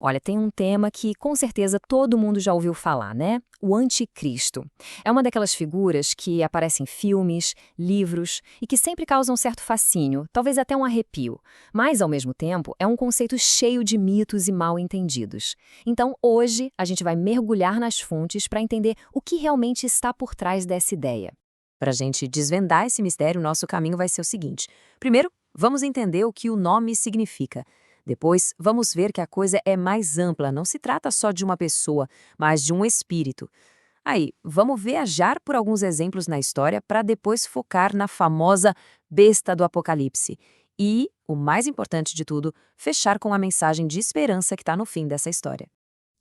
Olha, tem um tema que com certeza todo mundo já ouviu falar, né? O anticristo. É uma daquelas figuras que aparecem em filmes, livros e que sempre causam certo fascínio, talvez até um arrepio. Mas, ao mesmo tempo, é um conceito cheio de mitos e mal entendidos. Então, hoje, a gente vai mergulhar nas fontes para entender o que realmente está por trás dessa ideia. Para a gente desvendar esse mistério, o nosso caminho vai ser o seguinte. Primeiro, vamos entender o que o nome significa. Depois, vamos ver que a coisa é mais ampla, não se trata só de uma pessoa, mas de um espírito. Aí, vamos viajar por alguns exemplos na história para depois focar na famosa besta do Apocalipse. E, o mais importante de tudo, fechar com a mensagem de esperança que está no fim dessa história.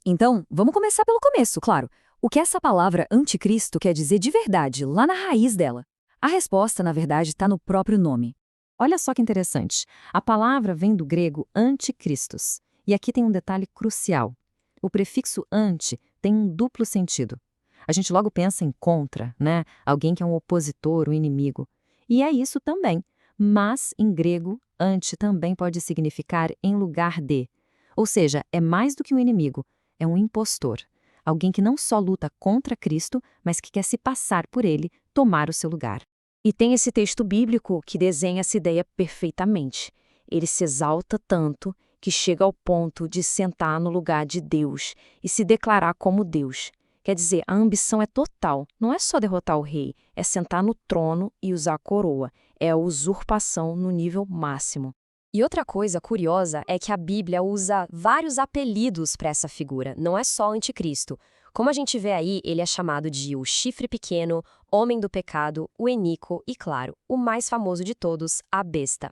Então, vamos começar pelo começo, claro. O que essa palavra anticristo quer dizer de verdade, lá na raiz dela? A resposta, na verdade, está no próprio nome. Olha só que interessante. A palavra vem do grego anticristos. E aqui tem um detalhe crucial. O prefixo anti tem um duplo sentido. A gente logo pensa em contra, né? Alguém que é um opositor, um inimigo. E é isso também. Mas, em grego, anti também pode significar em lugar de. Ou seja, é mais do que um inimigo, é um impostor. Alguém que não só luta contra Cristo, mas que quer se passar por ele, tomar o seu lugar. E tem esse texto bíblico que desenha essa ideia perfeitamente. Ele se exalta tanto que chega ao ponto de sentar no lugar de Deus e se declarar como Deus. Quer dizer, a ambição é total. Não é só derrotar o rei, é sentar no trono e usar a coroa. É a usurpação no nível máximo. E outra coisa curiosa é que a Bíblia usa vários apelidos para essa figura, não é só o anticristo. Como a gente vê aí, ele é chamado de o chifre pequeno, homem do pecado, o Enico e, claro, o mais famoso de todos, a besta.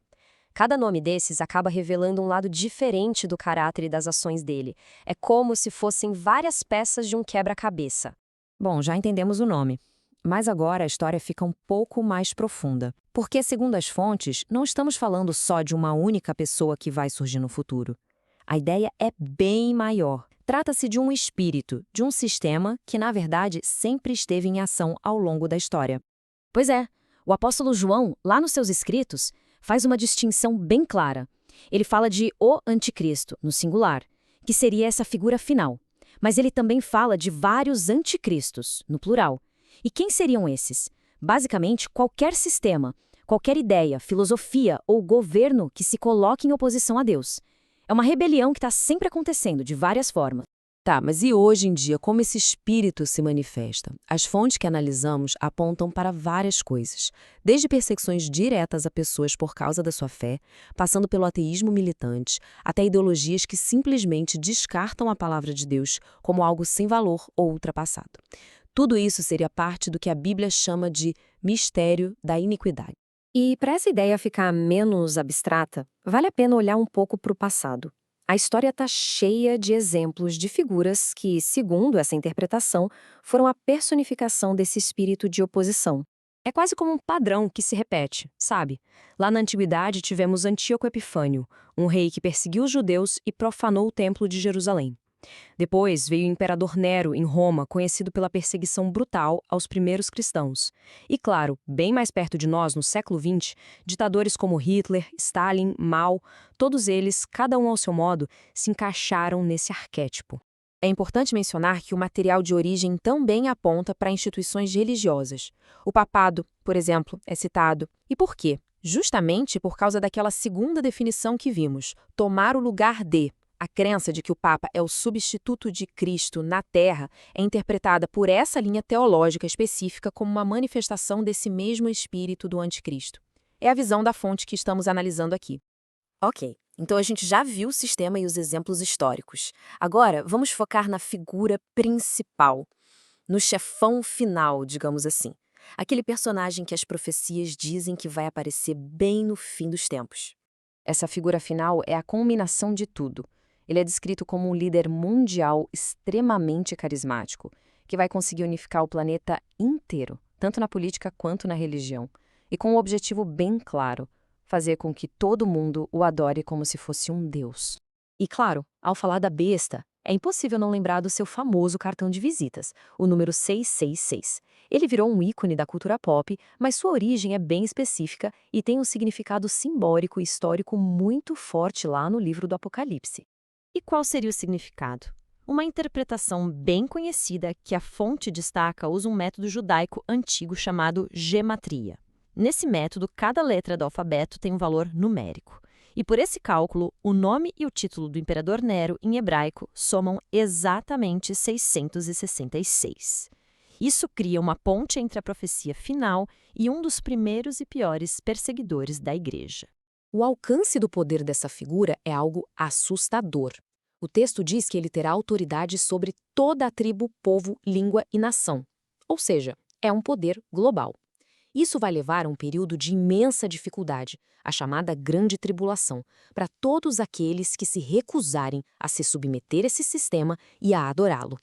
Cada nome desses acaba revelando um lado diferente do caráter e das ações dele. É como se fossem várias peças de um quebra-cabeça. Bom, já entendemos o nome. Mas agora a história fica um pouco mais profunda. Porque, segundo as fontes, não estamos falando só de uma única pessoa que vai surgir no futuro. A ideia é bem maior. Trata-se de um espírito, de um sistema que, na verdade, sempre esteve em ação ao longo da história. Pois é, o apóstolo João, lá nos seus escritos, faz uma distinção bem clara. Ele fala de o anticristo, no singular, que seria essa figura final. Mas ele também fala de vários anticristos, no plural. E quem seriam esses? Basicamente, qualquer sistema, qualquer ideia, filosofia ou governo que se coloque em oposição a Deus. É uma rebelião que está sempre acontecendo, de várias formas. Tá, mas e hoje em dia, como esse espírito se manifesta? As fontes que analisamos apontam para várias coisas, desde perseguições diretas a pessoas por causa da sua fé, passando pelo ateísmo militante, até ideologias que simplesmente descartam a palavra de Deus como algo sem valor ou ultrapassado. Tudo isso seria parte do que a Bíblia chama de mistério da iniquidade. E para essa ideia ficar menos abstrata, vale a pena olhar um pouco para o passado. A história está cheia de exemplos de figuras que, segundo essa interpretação, foram a personificação desse espírito de oposição. É quase como um padrão que se repete, sabe? Lá na antiguidade tivemos Antíoco Epifânio, um rei que perseguiu os judeus e profanou o templo de Jerusalém. Depois veio o imperador Nero, em Roma, conhecido pela perseguição brutal aos primeiros cristãos. E claro, bem mais perto de nós, no século XX, ditadores como Hitler, Stalin, Mao, todos eles, cada um ao seu modo, se encaixaram nesse arquétipo. É importante mencionar que o material de origem também aponta para instituições religiosas. O papado, por exemplo, é citado. E por quê? Justamente por causa daquela segunda definição que vimos, tomar o lugar de. A crença de que o Papa é o substituto de Cristo na Terra é interpretada por essa linha teológica específica como uma manifestação desse mesmo espírito do anticristo. É a visão da fonte que estamos analisando aqui. Ok, então a gente já viu o sistema e os exemplos históricos. Agora, vamos focar na figura principal, no chefão final, digamos assim. Aquele personagem que as profecias dizem que vai aparecer bem no fim dos tempos. Essa figura final é a culminação de tudo. Ele é descrito como um líder mundial extremamente carismático, que vai conseguir unificar o planeta inteiro, tanto na política quanto na religião, e com um objetivo bem claro: fazer com que todo mundo o adore como se fosse um deus. E claro, ao falar da besta, é impossível não lembrar do seu famoso cartão de visitas, o número 666. Ele virou um ícone da cultura pop, mas sua origem é bem específica e tem um significado simbólico e histórico muito forte lá no livro do Apocalipse. E qual seria o significado? Uma interpretação bem conhecida que a fonte destaca usa um método judaico antigo chamado gematria. Nesse método, cada letra do alfabeto tem um valor numérico. E por esse cálculo, o nome e o título do imperador Nero em hebraico somam exatamente 666. Isso cria uma ponte entre a profecia final e um dos primeiros e piores perseguidores da igreja. O alcance do poder dessa figura é algo assustador. O texto diz que ele terá autoridade sobre toda a tribo, povo, língua e nação. Ou seja, é um poder global. Isso vai levar a um período de imensa dificuldade, a chamada Grande Tribulação, para todos aqueles que se recusarem a se submeter a esse sistema e a adorá-lo.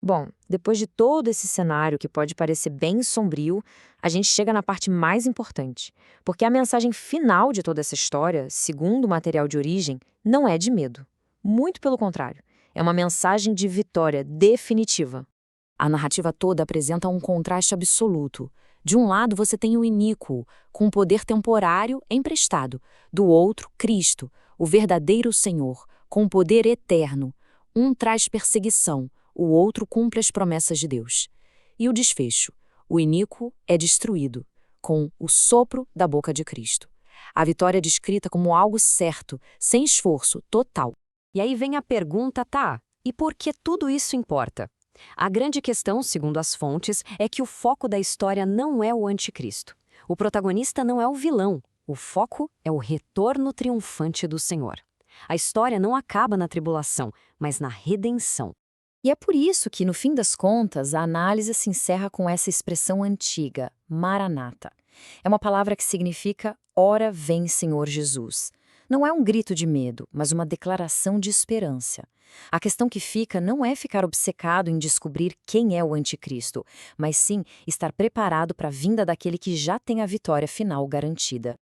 Bom, depois de todo esse cenário que pode parecer bem sombrio, a gente chega na parte mais importante, porque a mensagem final de toda essa história, segundo o material de origem, não é de medo. Muito pelo contrário, é uma mensagem de vitória definitiva. A narrativa toda apresenta um contraste absoluto. De um lado, você tem o iníquo, com poder temporário emprestado. Do outro, Cristo, o verdadeiro Senhor, com poder eterno. Um traz perseguição, o outro cumpre as promessas de Deus. E o desfecho? O iníquo é destruído, com o sopro da boca de Cristo. A vitória é descrita como algo certo, sem esforço, total. E aí vem a pergunta, tá, e por que tudo isso importa? A grande questão, segundo as fontes, é que o foco da história não é o anticristo. O protagonista não é o vilão. O foco é o retorno triunfante do Senhor. A história não acaba na tribulação, mas na redenção. E é por isso que, no fim das contas, a análise se encerra com essa expressão antiga, Maranata. É uma palavra que significa Ora vem, Senhor Jesus. Não é um grito de medo, mas uma declaração de esperança. A questão que fica não é ficar obcecado em descobrir quem é o anticristo, mas sim estar preparado para a vinda daquele que já tem a vitória final garantida.